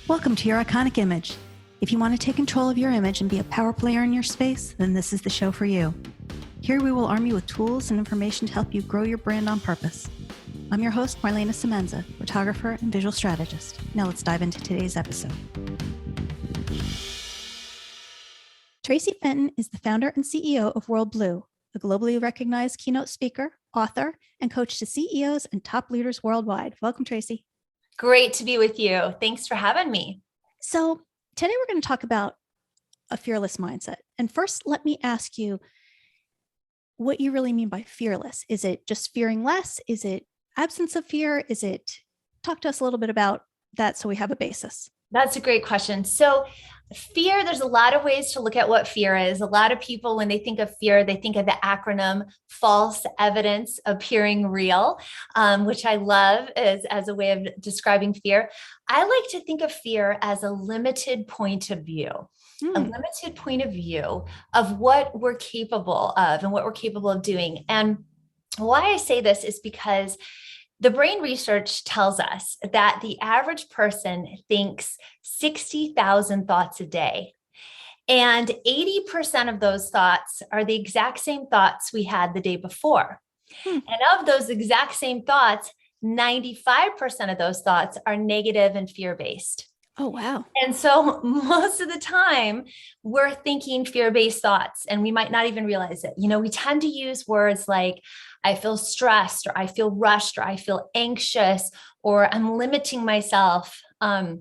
Welcome to your iconic image. If you want to take control of your image and be a power player in your space, then this is the show for you. Here we will arm you with tools and information to help you grow your brand on purpose. I'm your host, Marlana Semenza, photographer and visual strategist. Now let's dive into today's episode. Traci Fenton is the founder and CEO of WorldBlu, a globally recognized keynote speaker, author, and coach to CEOs and top leaders worldwide. Welcome, Traci. Great to be with you. Thanks for having me. So today we're going to talk about a fearless mindset. And first, let me ask you what you really mean by fearless. Is it just fearing less? Is it absence of fear? Talk to us a little bit about that so we have a basis. That's a great question. So fear, there's a lot of ways to look at what fear is. A lot of people, when they think of fear, they think of the acronym false evidence appearing real, which I love as a way of describing fear. I like to think of fear as a limited point of view. A limited point of view of what we're capable of and what we're capable of doing. And why I say this is because the brain research tells us that the average person thinks 60,000 thoughts a day. And 80% of those thoughts are the exact same thoughts we had the day before. And of those exact same thoughts, 95% of those thoughts are negative and fear-based. Oh, wow. And so most of the time we're thinking fear-based thoughts and we might not even realize it. You know, we tend to use words like, I feel stressed, or I feel rushed, or I feel anxious, or I'm limiting myself, or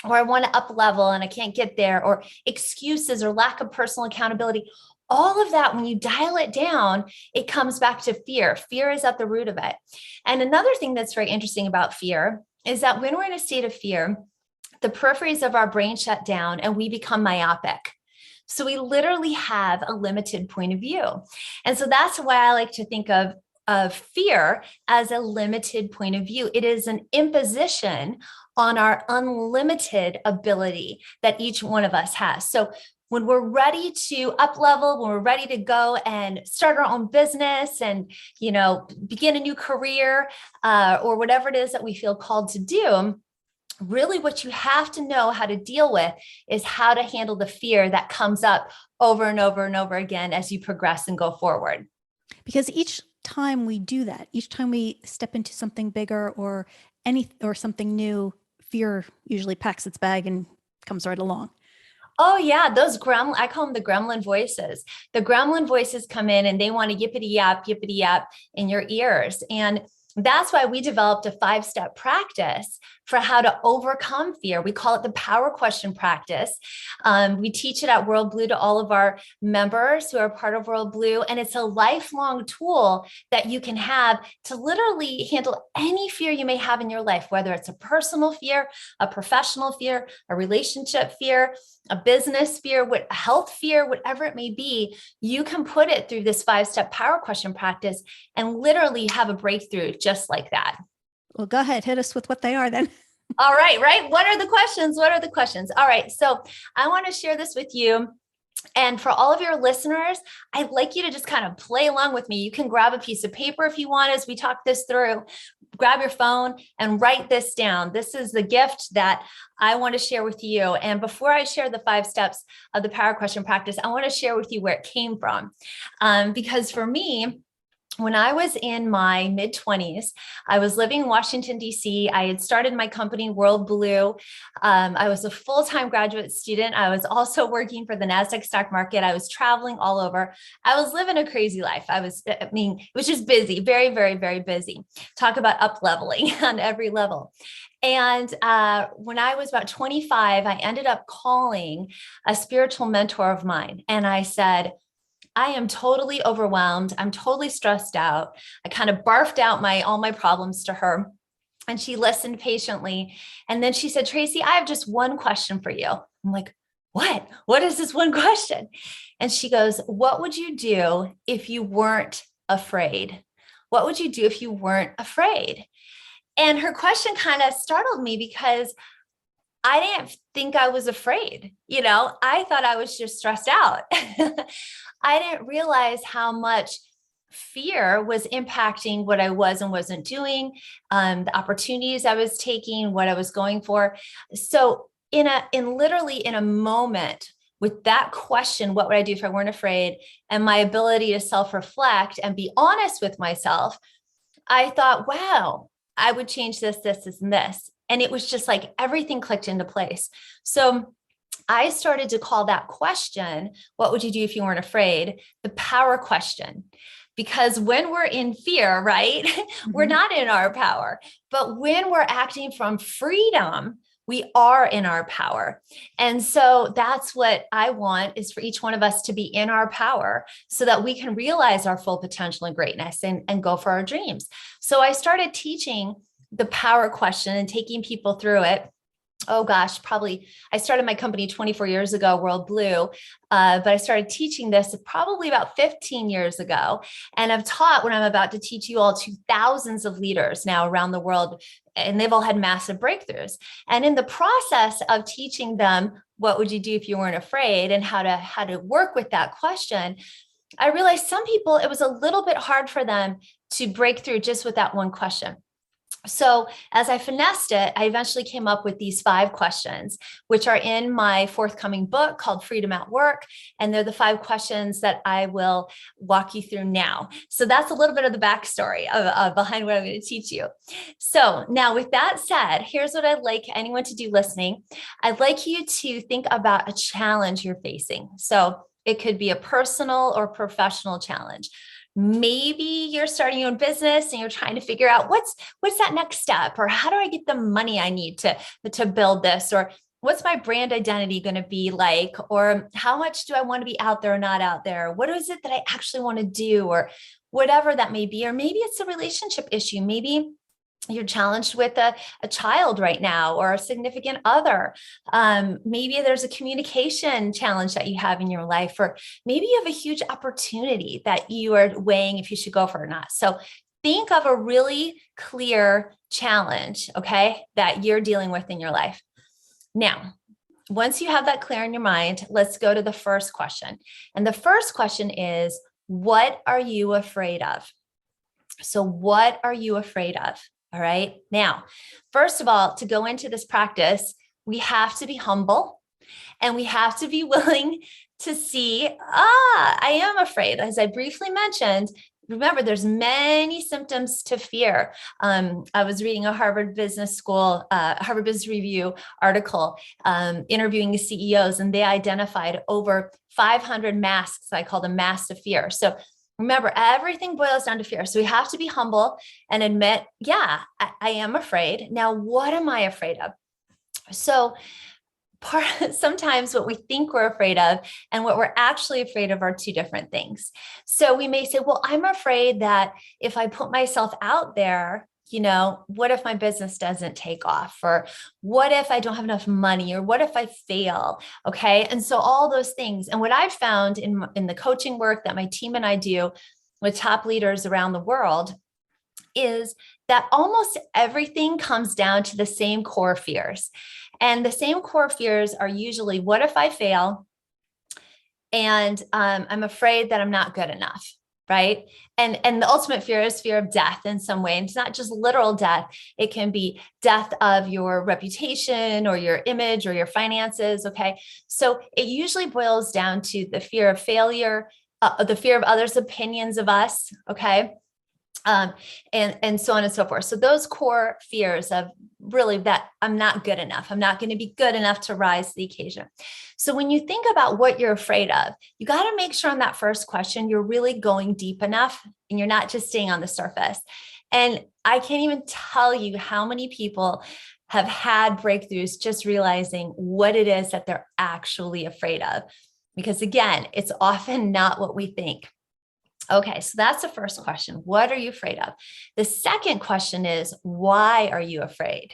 I want to up level and I can't get there, or excuses or lack of personal accountability. All of that, when you dial it down, it comes back to fear. Fear is at the root of it. And another thing that's very interesting about fear is that when we're in a state of fear, the peripheries of our brain shut down and we become myopic. So we literally have a limited point of view. And so that's why I like to think of fear as a limited point of view. It is an imposition on our unlimited ability that each one of us has. So when we're ready to up level, when we're ready to go and start our own business and, begin a new career, or whatever it is that we feel called to do, really what you have to know how to deal with is how to handle the fear that comes up over and over and over again as you progress and go forward. Because each time we do that, each time we step into something bigger or something new, fear usually packs its bag and comes right along. Oh yeah, I call them the gremlin voices. The gremlin voices come in and they want to yippity yap in your ears. And that's why we developed a 5-step practice for how to overcome fear. We call it the power question practice. We teach it at WorldBlu to all of our members who are part of WorldBlu. And it's a lifelong tool that you can have to literally handle any fear you may have in your life, whether it's a personal fear, a professional fear, a relationship fear, a business fear, a health fear, whatever it may be. You can put it through this 5-step power question practice and literally have a breakthrough just like that. Well, go ahead. Hit us with what they are then. All right. What are the questions? All right. So I want to share this with you. And for all of your listeners, I'd like you to just kind of play along with me. You can grab a piece of paper if you want as we talk this through. Grab your phone and write this down. This is the gift that I want to share with you. And before I share the 5 steps of the power question practice, I want to share with you where it came from. Because for me, when I was in my mid-20s, I was living in Washington, D.C. I had started my company, WorldBlu. I was a full-time graduate student. I was also working for the NASDAQ stock market. I was traveling all over. I was living a crazy life. It was just busy, very, very, very busy. Talk about up-leveling on every level. And when I was about 25, I ended up calling a spiritual mentor of mine. And I said, I am totally overwhelmed. I'm totally stressed out. I kind of barfed out all my problems to her, and she listened patiently. And then she said, Traci, I have just one question for you. I'm like, what? What is this one question? And she goes, what would you do if you weren't afraid? What would you do if you weren't afraid? And her question kind of startled me because I didn't think I was afraid. I thought I was just stressed out. I didn't realize how much fear was impacting what I was and wasn't doing, the opportunities I was taking, what I was going for. So literally in a moment with that question, what would I do if I weren't afraid? And my ability to self-reflect and be honest with myself, I thought, wow, I would change this, this, and this. And it was just like everything clicked into place. So I started to call that question, what would you do if you weren't afraid? The power question. Because when we're in fear, right, we're not in our power. But when we're acting from freedom, we are in our power. And so that's what I want, is for each one of us to be in our power so that we can realize our full potential and greatness and go for our dreams. So I started teaching the power question and taking people through it. Oh gosh, probably I started my company 24 years ago, WorldBlu, but I started teaching this probably about 15 years ago. And I've taught what I'm about to teach you all to thousands of leaders now around the world, and they've all had massive breakthroughs. And in the process of teaching them, what would you do if you weren't afraid, and how to work with that question, I realized some people, it was a little bit hard for them to break through just with that one question. So as I finessed it, I eventually came up with these 5 questions, which are in my forthcoming book called Freedom at Work. And they're the 5 questions that I will walk you through now. So that's a little bit of the backstory of behind what I'm going to teach you. So now with that said, here's what I'd like anyone to do listening. I'd like you to think about a challenge you're facing. So it could be a personal or professional challenge. Maybe you're starting your own business and you're trying to figure out what's that next step, or how do I get the money I need to build this, or what's my brand identity going to be like, or how much do I want to be out there or not out there? What is it that I actually want to do, or whatever that may be? Or maybe it's a relationship issue. Maybe you're challenged with a child right now, or a significant other. Maybe there's a communication challenge that you have in your life, or maybe you have a huge opportunity that you are weighing if you should go for it or not. So think of a really clear challenge, okay, that you're dealing with in your life. Now, once you have that clear in your mind, let's go to the first question. And the first question is, what are you afraid of? So what are you afraid of? All right. Now, first of all, to go into this practice, we have to be humble, and we have to be willing to see, I am afraid. As I briefly mentioned, remember, there's many symptoms to fear. I was reading a Harvard Business Review article, interviewing the CEOs, and they identified over 500 masks. I call them masks of fear. So remember, everything boils down to fear. So we have to be humble and admit, yeah, I am afraid. Now, what am I afraid of? So sometimes what we think we're afraid of and what we're actually afraid of are 2 different things. So we may say, well, I'm afraid that if I put myself out there, what if my business doesn't take off? Or what if I don't have enough money? Or what if I fail? Okay. And so all those things. And what I've found in the coaching work that my team and I do with top leaders around the world is that almost everything comes down to the same core fears. And the same core fears are usually, what if I fail? And I'm afraid that I'm not good enough. Right. And the ultimate fear is fear of death in some way. And it's not just literal death. It can be death of your reputation or your image or your finances. Okay. So it usually boils down to the fear of failure, the fear of others' opinions of us. Okay. And so on and so forth. So those core fears of really that I'm not good enough. I'm not going to be good enough to rise to the occasion. So when you think about what you're afraid of, you got to make sure on that first question, you're really going deep enough and you're not just staying on the surface. And I can't even tell you how many people have had breakthroughs just realizing what it is that they're actually afraid of. Because again, it's often not what we think. Okay, so that's the first question. What are you afraid of? The second question is, why are you afraid?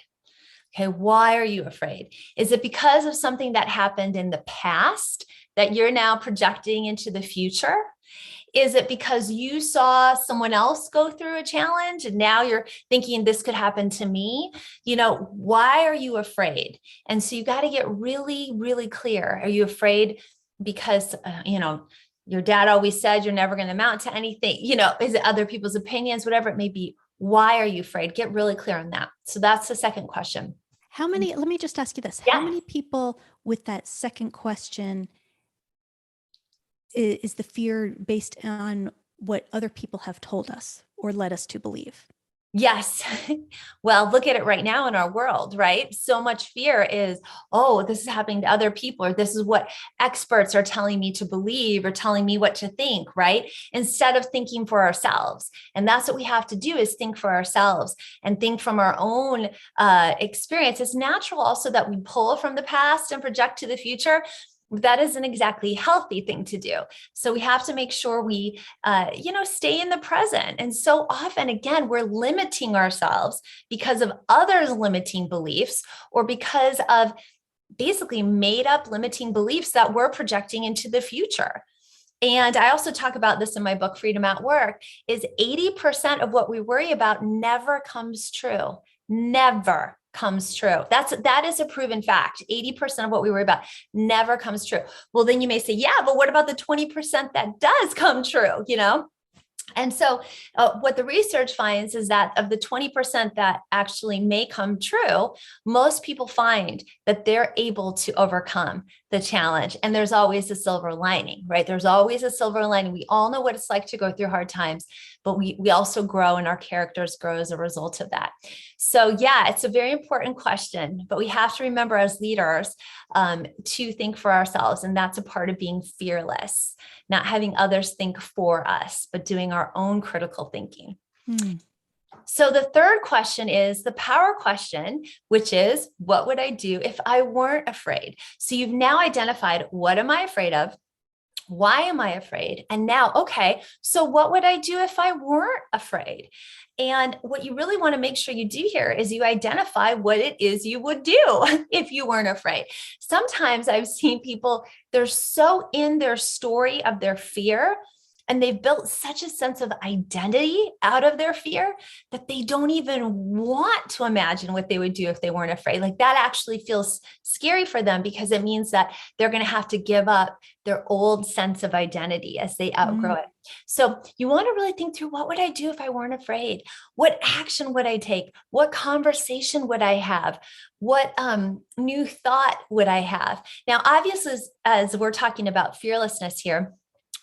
Okay, why are you afraid? Is it because of something that happened in the past that you're now projecting into the future? Is it because you saw someone else go through a challenge and now you're thinking this could happen to me? Why are you afraid? And so you got to get really, really clear. Are you afraid because, your dad always said you're never going to amount to anything? Is it other people's opinions, whatever it may be? Why are you afraid? Get really clear on that. So that's the second question. let me just ask you this. Yeah. How many people with that second question is the fear based on what other people have told us or led us to believe? Yes. Well, look at it right now in our world, right? So much fear is, oh, this is happening to other people, or this is what experts are telling me to believe or telling me what to think, right? Instead of thinking for ourselves. And that's what we have to do, is think for ourselves and think from our own experience. It's natural also that we pull from the past and project to the future. That isn't exactly a healthy thing to do. So we have to make sure we, stay in the present. And so often, again, we're limiting ourselves because of others' limiting beliefs, or because of basically made up limiting beliefs that we're projecting into the future. And I also talk about this in my book, Freedom at Work, is 80% of what we worry about never comes true. Never comes true. That is a proven fact. 80% of what we worry about never comes true. Well, then you may say, yeah, but what about the 20% that does come true? And so what the research finds is that of the 20% that actually may come true, most people find that they're able to overcome the challenge. And there's always a silver lining, right? There's always a silver lining. We all know what it's like to go through hard times, but we also grow, and our characters grow as a result of that. So yeah, it's a very important question, but we have to remember as leaders to think for ourselves. And that's a part of being fearless, not having others think for us, but doing our own critical thinking. So the third question is the power question, which is, what would I do if I weren't afraid? So you've now identified, what am I afraid of? Why am I afraid? And now, okay, so what would I do if I weren't afraid? And what you really want to make sure you do here is you identify what it is you would do if you weren't afraid. Sometimes I've seen people, they're so in their story of their fear, and they've built such a sense of identity out of their fear that they don't even want to imagine what they would do if they weren't afraid. Like, that actually feels scary for them, because it means that they're going to have to give up their old sense of identity as they outgrow it. So you want to really think through, what would I do if I weren't afraid? What action would I take? What conversation would I have? What new thought would I have? Now, obviously, as we're talking about fearlessness here,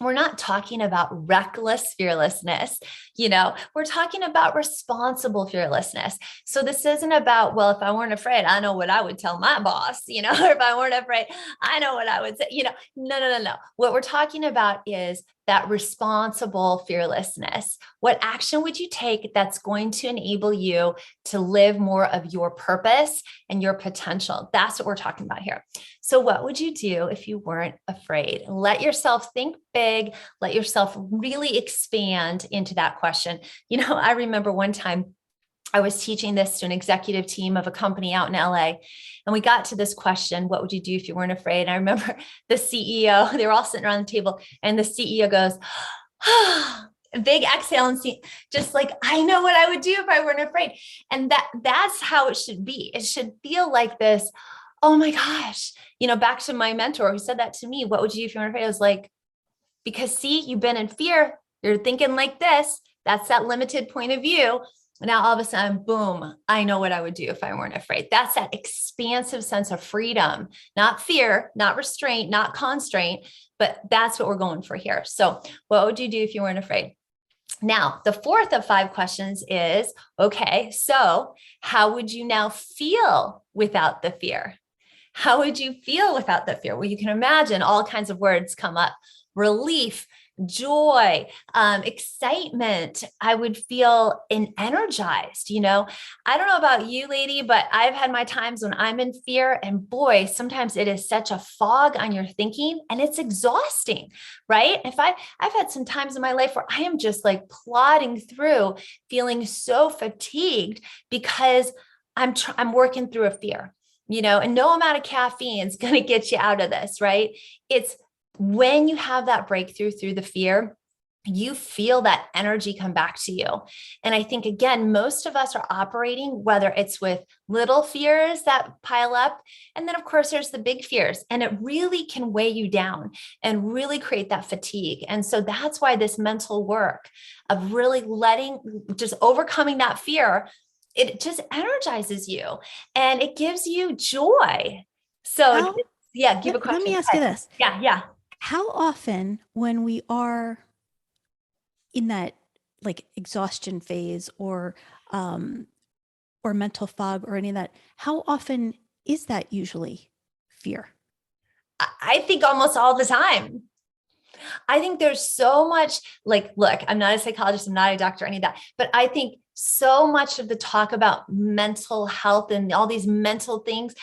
we're not talking about reckless fearlessness. We're talking about responsible fearlessness. So this isn't about, well, if I weren't afraid, I know what I would tell my boss, or if I weren't afraid, I know what I would say, no. What we're talking about is that responsible fearlessness. What action would you take that's going to enable you to live more of your purpose and your potential? That's what we're talking about here. So what would you do if you weren't afraid? Let yourself think big. Let yourself really expand into that question. I remember one time I was teaching this to an executive team of a company out in LA. And we got to this question, what would you do if you weren't afraid? And I remember the CEO, they were all sitting around the table, and the CEO goes, big exhale, and just like, I know what I would do if I weren't afraid. And that's how it should be. It should feel like this, oh my gosh, back to my mentor who said that to me, what would you do if you weren't afraid? I was like, because see, you've been in fear. You're thinking like this. That's that limited point of view. Now, all of a sudden, boom, I know what I would do if I weren't afraid. That's that expansive sense of freedom, not fear, not restraint, not constraint, but that's what we're going for here. So what would you do if you weren't afraid? Now, the fourth of 5 questions is, okay, so how would you now feel without the fear? How would you feel without the fear? Well, you can imagine all kinds of words come up: relief, joy, excitement. I would feel energized. I don't know about you, lady, but I've had my times when I'm in fear, and boy, sometimes it is such a fog on your thinking, and it's exhausting, right? I've had some times in my life where I am just like plodding through, feeling so fatigued because I'm working through a fear, and no amount of caffeine is going to get you out of this, right? It's when you have that breakthrough through the fear, you feel that energy come back to you. And I think, again, most of us are operating, whether it's with little fears that pile up, and then of course there's the big fears, and it really can weigh you down and really create that fatigue. And so that's why this mental work of really just overcoming that fear it just energizes you and it gives you joy. So yeah, give a question. Let me ask you this. Yeah. How often when we are in that like exhaustion phase or mental fog or any of that, how often is that usually fear? I think almost all the time. I think there's so much like, look, I'm not a psychologist, I'm not a doctor, any of that, but I think so much of the talk about mental health and all these mental things,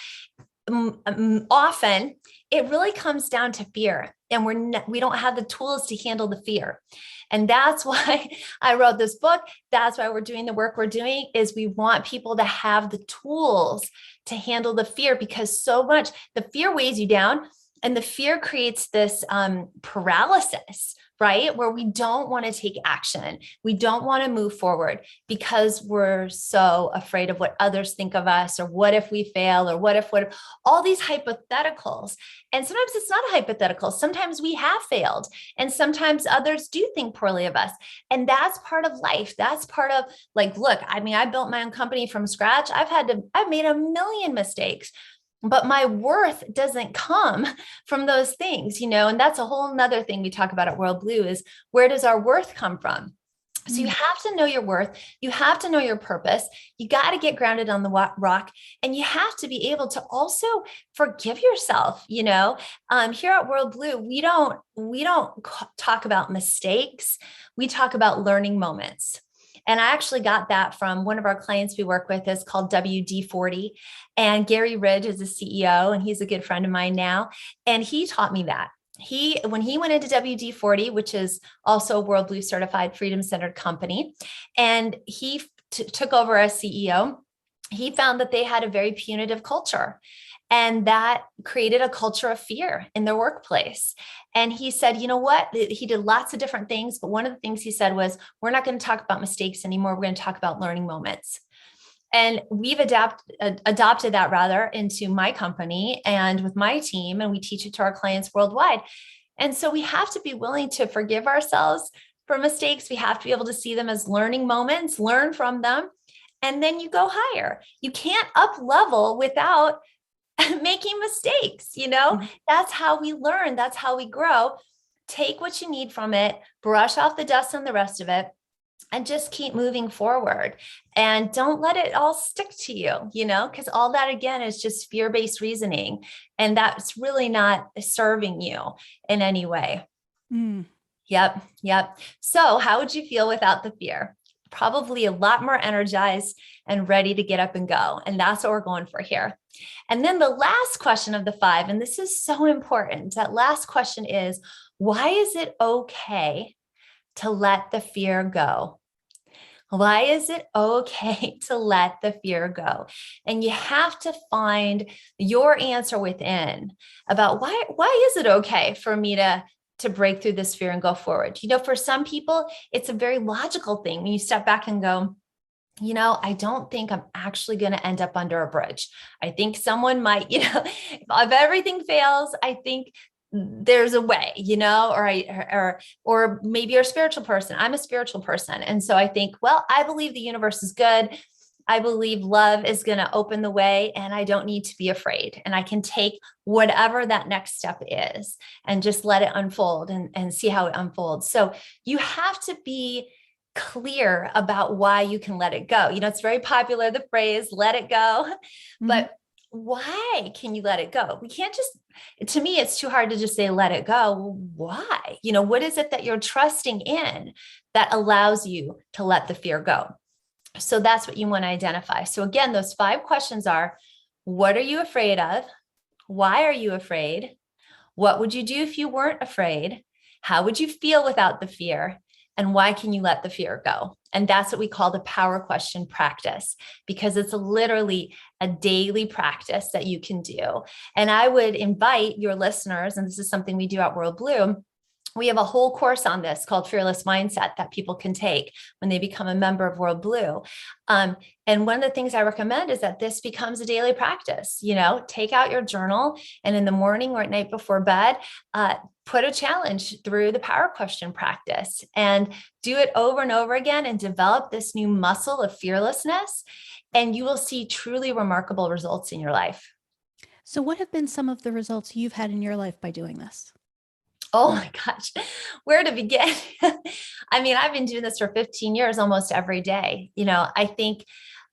often it really comes down to fear, and we don't have the tools to handle the fear. And that's why I wrote this book. That's why we're doing the work we're doing, is we want people to have the tools to handle the fear, because so much the fear weighs you down. And the fear creates this paralysis, right? Where we don't want to take action. We don't want to move forward because we're so afraid of what others think of us, or what if we fail, or what if, all these hypotheticals. And sometimes it's not a hypothetical. Sometimes we have failed, and sometimes others do think poorly of us. And that's part of life. That's part of like, look, I mean, I built my own company from scratch. I've made a million mistakes. But my worth doesn't come from those things, and that's a whole nother thing we talk about at WorldBlu, is where does our worth come from? So you have to know your worth. You have to know your purpose. You got to get grounded on the rock, and you have to be able to also forgive yourself. Here at WorldBlu, we don't talk about mistakes. We talk about learning moments. And I actually got that from one of our clients we work with, is called WD-40. And Gary Ridge is the CEO, and he's a good friend of mine now. And he taught me that. When he went into WD-40, which is also a WorldBlu certified freedom-centered company, and he took over as CEO, he found that they had a very punitive culture. And that created a culture of fear in their workplace. And he said, you know what? He did lots of different things. But one of the things he said was, we're not going to talk about mistakes anymore. We're going to talk about learning moments. And we've adopted that rather into my company and with my team. And we teach it to our clients worldwide. And so we have to be willing to forgive ourselves for mistakes. We have to be able to see them as learning moments, learn from them, and then you go higher. You can't up level without making mistakes, That's how we learn. That's how we grow. Take what you need from it, brush off the dust on the rest of it, and just keep moving forward. And don't let it all stick to you, because all that, again, is just fear-based reasoning. And that's really not serving you in any way. Yep. So how would you feel without the fear? Probably a lot more energized and ready to get up and go. And that's what we're going for here. And then the last question of the 5, and this is so important. That last question is, why is it okay to let the fear go? Why is it okay to let the fear go? And you have to find your answer within about why is it okay for me to break through this fear and go forward? For some people, it's a very logical thing when you step back and go, I don't think I'm actually going to end up under a bridge. I think someone might, if everything fails, I think there's a way, or maybe you're a spiritual person. I'm a spiritual person. And so I think, well, I believe the universe is good. I believe love is going to open the way, and I don't need to be afraid. And I can take whatever that next step is and just let it unfold and see how it unfolds. So you have to be clear about why you can let it go. It's very popular, the phrase, let it go, but why can you let it go? We can't to me, it's too hard to just say, let it go. Well, why? What is it that you're trusting in that allows you to let the fear go? So that's what you want to identify. So again, those 5 questions are, what are you afraid of? Why are you afraid? What would you do if you weren't afraid? How would you feel without the fear? And why can you let the fear go? And that's what we call the power question practice, because it's literally a daily practice that you can do. And I would invite your listeners, and this is something we do at WorldBlu, we have a whole course on this called Fearless Mindset that people can take when they become a member of WorldBlu. And one of the things I recommend is that this becomes a daily practice. Take out your journal, and in the morning or at night before bed, put a challenge through the power question practice and do it over and over again and develop this new muscle of fearlessness. and you will see truly remarkable results in your life. So what have been some of the results you've had in your life by doing this? Oh my gosh, where to begin? I mean, I've been doing this for 15 years, almost every day. I think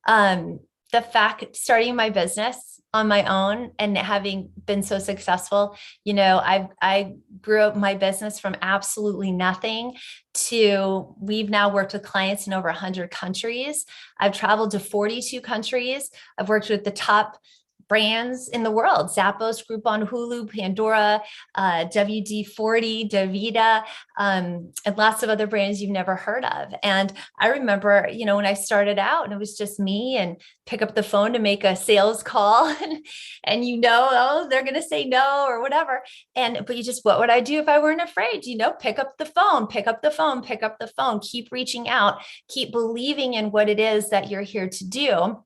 the fact starting my business on my own and having been so successful, I grew up my business from absolutely nothing to we've now worked with clients in over 100 countries. I've traveled to 42 countries. I've worked with the top brands in the world: Zappos, Groupon, Hulu, Pandora, WD-40, DaVita, and lots of other brands you've never heard of. And I remember, when I started out and it was just me and pick up the phone to make a sales call and oh, they're going to say no or whatever. But what would I do if I weren't afraid? Pick up the phone, pick up the phone, pick up the phone, keep reaching out, keep believing in what it is that you're here to do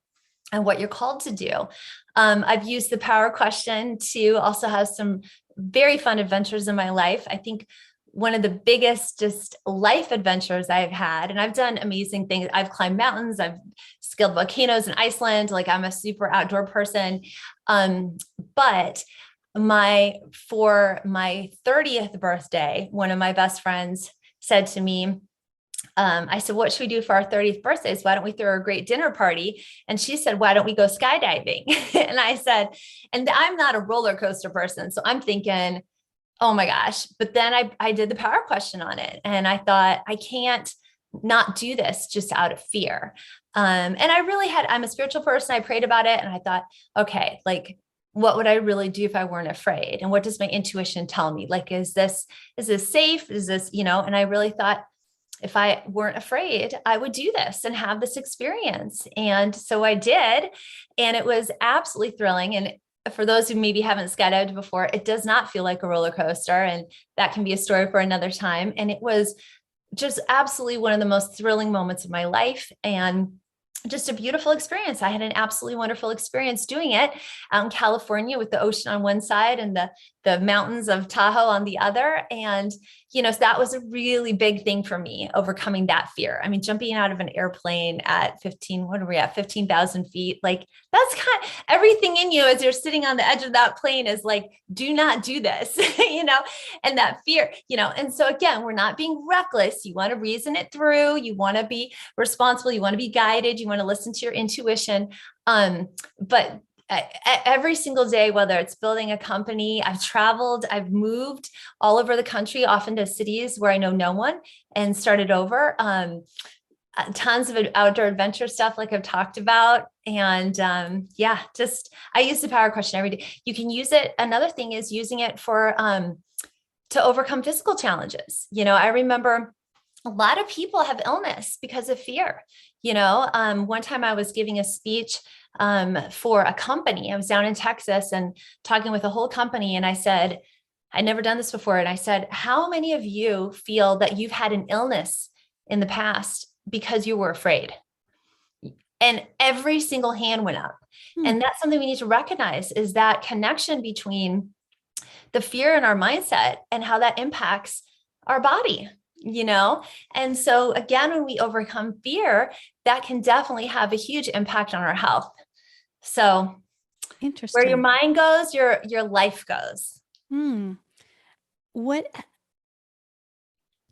and what you're called to do. I've used the power question to also have some very fun adventures in my life. I think one of the biggest just life adventures I've had, and I've done amazing things. I've climbed mountains. I've scaled volcanoes in Iceland. Like, I'm a super outdoor person. But for my 30th birthday, one of my best friends said to me, I said, what should we do for our 30th birthdays? Why don't we throw a great dinner party? And she said, why don't we go skydiving? And I said, and I'm not a roller coaster person. So I'm thinking, oh my gosh. But then I did the power question on it. And I thought, I can't not do this just out of fear. And I'm a spiritual person. I prayed about it and I thought, okay, like, what would I really do if I weren't afraid? And what does my intuition tell me? Like, is this safe? Is this, and I really thought, if I weren't afraid, I would do this and have this experience. And so I did. And it was absolutely thrilling. And for those who maybe haven't skydived before, it does not feel like a roller coaster. And that can be a story for another time. And it was just absolutely one of the most thrilling moments of my life. And just a beautiful experience. I had an absolutely wonderful experience doing it out in California with the ocean on one side and the mountains of Tahoe on the other. And, so that was a really big thing for me, overcoming that fear. I mean, jumping out of an airplane at 15,000 feet, like, that's kind of everything in you as you're sitting on the edge of that plane is like, do not do this, and that fear, and so again, we're not being reckless. You want to reason it through. You want to be responsible. You want to be guided. You want to listen to your intuition. But every single day, whether it's building a company, I've traveled, I've moved all over the country, often to cities where I know no one, and started over. Tons of outdoor adventure stuff, like I've talked about. And I use the power question every day. You can use it. Another thing is using it for to overcome physical challenges. I remember a lot of people have illness because of fear. One time I was giving a speech for a company. I was down in Texas and talking with a whole company. And I said, I'd never done this before. And I said, how many of you feel that you've had an illness in the past because you were afraid? And every single hand went up. And that's something we need to recognize, is that connection between the fear in our mindset and how that impacts our body. And so again, when we overcome fear, that can definitely have a huge impact on our health. So interesting. Where your mind goes, your life goes. What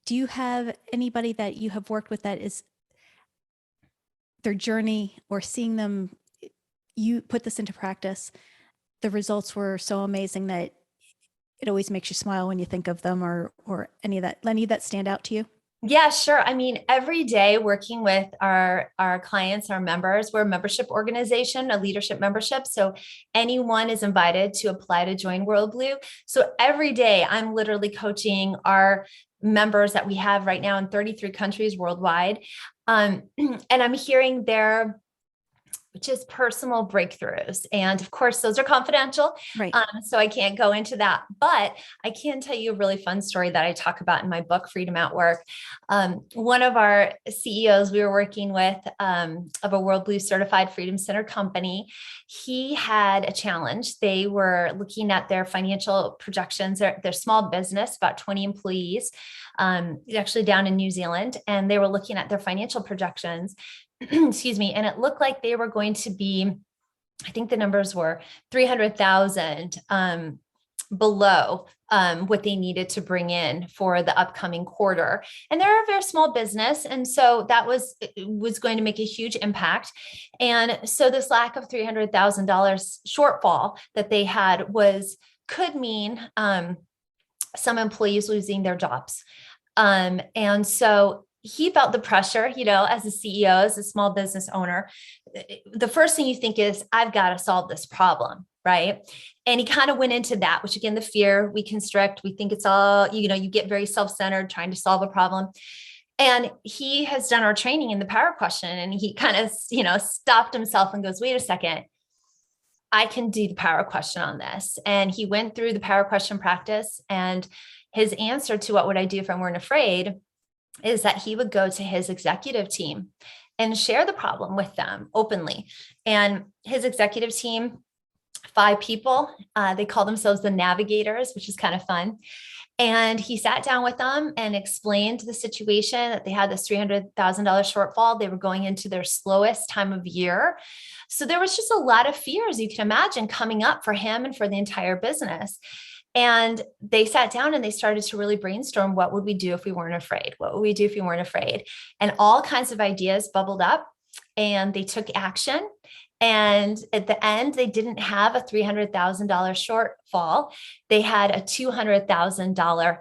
do you have anybody that you have worked with that is their journey, or seeing them, you put this into practice, the results were so amazing that it always makes you smile when you think of them, or any of that stand out to you? Yeah, sure. I mean, every day working with our clients, our members, we're a membership organization, a leadership membership. So anyone is invited to apply to join WorldBlu. So every day I'm literally coaching our members that we have right now in 33 countries worldwide. And I'm hearing their just personal breakthroughs. And of course, those are confidential. Right. So I can't go into that, but I can tell you a really fun story that I talk about in my book, Freedom at Work. One of our CEOs we were working with of a WorldBlu certified Freedom Center company, he had a challenge. They were looking at their financial projections, their small business, about 20 employees, actually down in New Zealand. And they were looking at their financial projections excuse me, and it looked like they were going to be, I think the numbers were 300,000 below what they needed to bring in for the upcoming quarter. And they're a very small business. And so that was going to make a huge impact. And so this lack of $300,000 shortfall that they had could mean some employees losing their jobs. And so he felt the pressure, as a CEO, as a small business owner. The first thing you think is, I've got to solve this problem, right? And he kind of went into that, which again, the fear, we constrict, we think it's all, you get very self-centered trying to solve a problem. And he has done our training in the power question, and he kind of, stopped himself and goes, wait a second, I can do the power question on this. And he went through the power question practice, and his answer to what would I do if I weren't afraid is that he would go to his executive team and share the problem with them openly. And his executive team, 5 people, they call themselves the navigators, which is kind of fun. And he sat down with them and explained the situation, that they had this $300,000 shortfall. They were going into their slowest time of year. So there was just a lot of fears you can imagine coming up for him and for the entire business. And they sat down and they started to really brainstorm, what would we do if we weren't afraid? What would we do if we weren't afraid? And all kinds of ideas bubbled up, and they took action. And at the end, they didn't have a $300,000 shortfall. They had a $200,000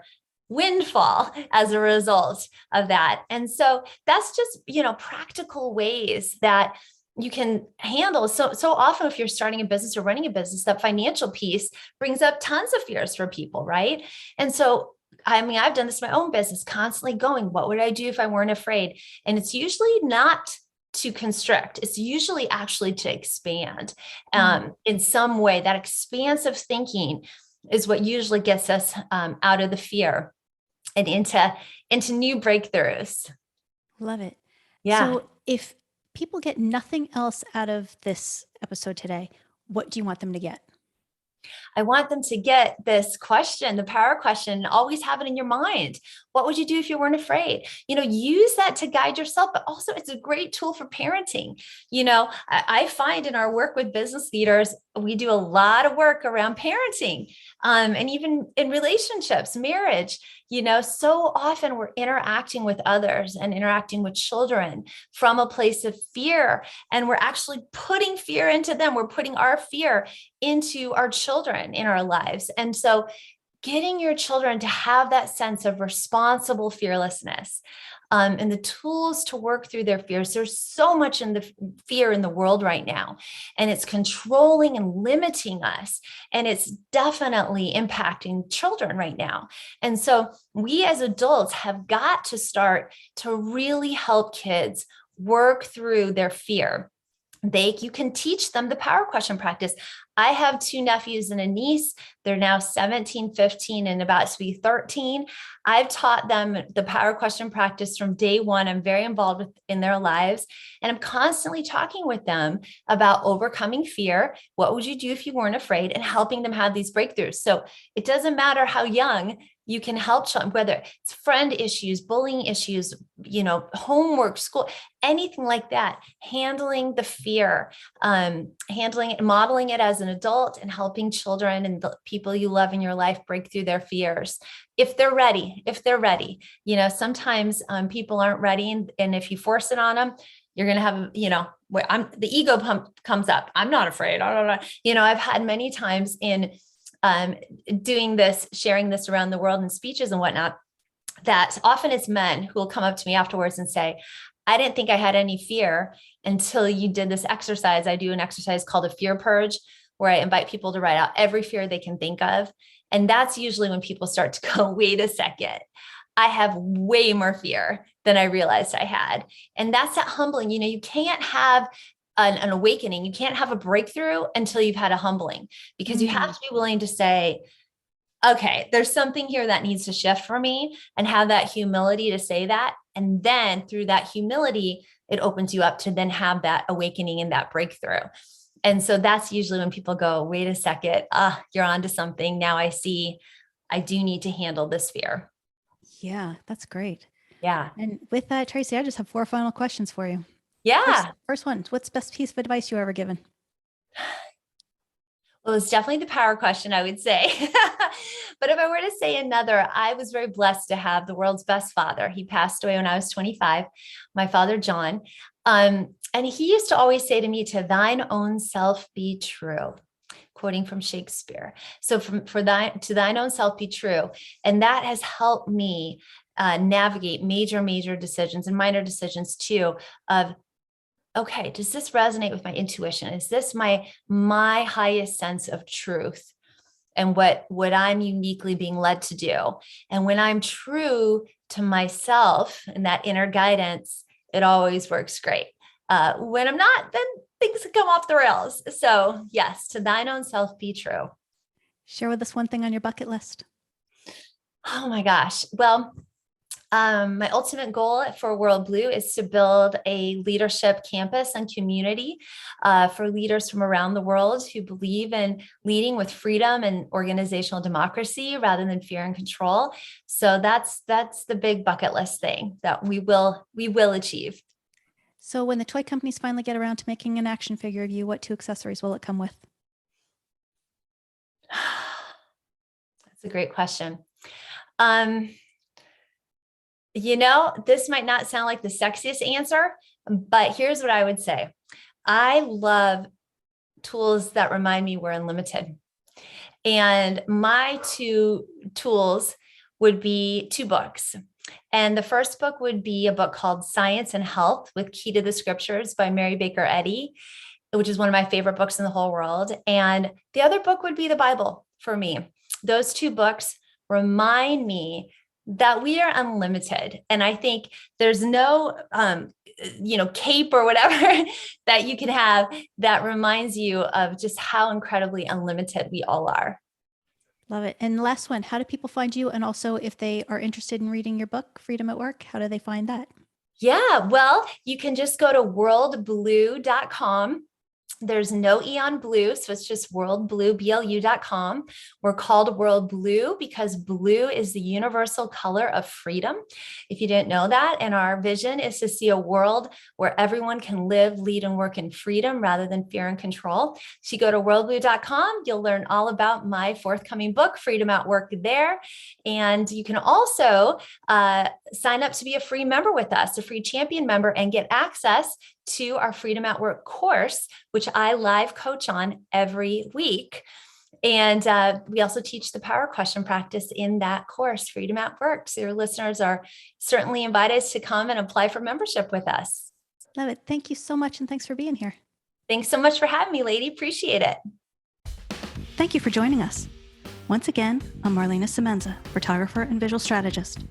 windfall as a result of that. And so that's just, practical ways that you can handle. So often if you're starting a business or running a business, that financial piece brings up tons of fears for people, right? And so, I've done this in my own business, constantly going, what would I do if I weren't afraid? And it's usually not to constrict. It's usually actually to expand in some way. That expansive thinking is what usually gets us out of the fear and into new breakthroughs. Love it. Yeah. So if people get nothing else out of this episode today, what do you want them to get? I want them to get this question, the power question, always have it in your mind. What would you do if you weren't afraid? Use that to guide yourself, but also it's a great tool for parenting. I find in our work with business leaders, we do a lot of work around parenting, and even in relationships, marriage. So often we're interacting with others and interacting with children from a place of fear, and we're actually putting fear into them. We're putting our fear into our children in our lives. And so getting your children to have that sense of responsible fearlessness, and the tools to work through their fears. There's so much in the fear in the world right now, and it's controlling and limiting us. And it's definitely impacting children right now. And so we as adults have got to start to really help kids work through their fear. You can teach them the power question practice. I have 2 nephews and a niece. They're now 17, 15, and about to be 13. I've taught them the power question practice from day one. I'm very involved in their lives, and I'm constantly talking with them about overcoming fear. What would you do if you weren't afraid? And helping them have these breakthroughs. So it doesn't matter how young you can help children, whether it's friend issues, bullying issues, homework, school, anything like that, handling the fear, handling it, modeling it as an adult, and helping children and the people you love in your life break through their fears. If they're ready, sometimes people aren't ready. And if you force it on them, you're going to have, the ego pump comes up. I'm not afraid. I don't know. I've had many times in doing this, sharing this around the world in speeches and whatnot, that often it's men who will come up to me afterwards and say, I didn't think I had any fear until you did this exercise. I do an exercise called a fear purge, where I invite people to write out every fear they can think of. And that's usually when people start to go, wait a second, I have way more fear than I realized I had. And that's that humbling. You can't have an awakening. You can't have a breakthrough until you've had a humbling, because you have to be willing to say, okay, there's something here that needs to shift for me, and have that humility to say that. And then through that humility, it opens you up to then have that awakening and that breakthrough. And so that's usually when people go, wait a second, you're onto something. Now I see I do need to handle this fear. Yeah, that's great. Yeah. And with that, Traci, I just have 4 final questions for you. Yeah. First one. What's the best piece of advice you ever given? Well, it's definitely the power question, I would say. But if I were to say another, I was very blessed to have the world's best father. He passed away when I was 25, my father, John. And he used to always say to me, to thine own self be true, quoting from Shakespeare. So to thine own self be true. And that has helped me navigate major decisions and minor decisions too, of, okay, does this resonate with my intuition? Is this my highest sense of truth and what I'm uniquely being led to do? And when I'm true to myself and that inner guidance, it always works great. When I'm not, then things come off the rails. So yes, to thine own self be true. Share with us one thing on your bucket list. Oh my gosh. Well, my ultimate goal for WorldBlu is to build a leadership campus and community for leaders from around the world who believe in leading with freedom and organizational democracy rather than fear and control. So that's the big bucket list thing that we will achieve. So when the toy companies finally get around to making an action figure of you, what 2 accessories will it come with? That's a great question. This might not sound like the sexiest answer, but here's what I would say. I love tools that remind me we're unlimited. And my 2 tools would be 2 books. And the first book would be a book called Science and Health with Key to the Scriptures by Mary Baker Eddy, which is one of my favorite books in the whole world. And the other book would be the Bible for me. Those 2 books remind me that we are unlimited. And I think there's no, cape or whatever that you can have that reminds you of just how incredibly unlimited we all are. Love it. And last one, how do people find you? And also if they are interested in reading your book, Freedom at Work, how do they find that? Yeah, well, you can just go to worldblu.com. There's no E on blue, so it's just WorldBlu, BLU.com. We're called WorldBlu because blue is the universal color of freedom, if you didn't know that. And our vision is to see a world where everyone can live, lead, and work in freedom rather than fear and control. So you go to WorldBlu.com, you'll learn all about my forthcoming book, Freedom at Work, there. And you can also sign up to be a free member with us, a free champion member, and get access to our Freedom at Work course, which I live coach on every week. And we also teach the power question practice in that course, Freedom at Work. So your listeners are certainly invited to come and apply for membership with us. Love it. Thank you so much. And thanks for being here. Thanks so much for having me, lady. Appreciate it. Thank you for joining us. Once again, I'm Marlana Semenza, photographer and visual strategist.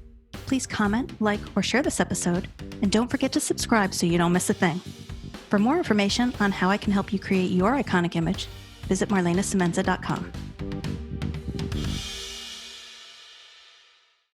Please comment, like, or share this episode, and don't forget to subscribe so you don't miss a thing. For more information on how I can help you create your iconic image, visit marlanasemenza.com.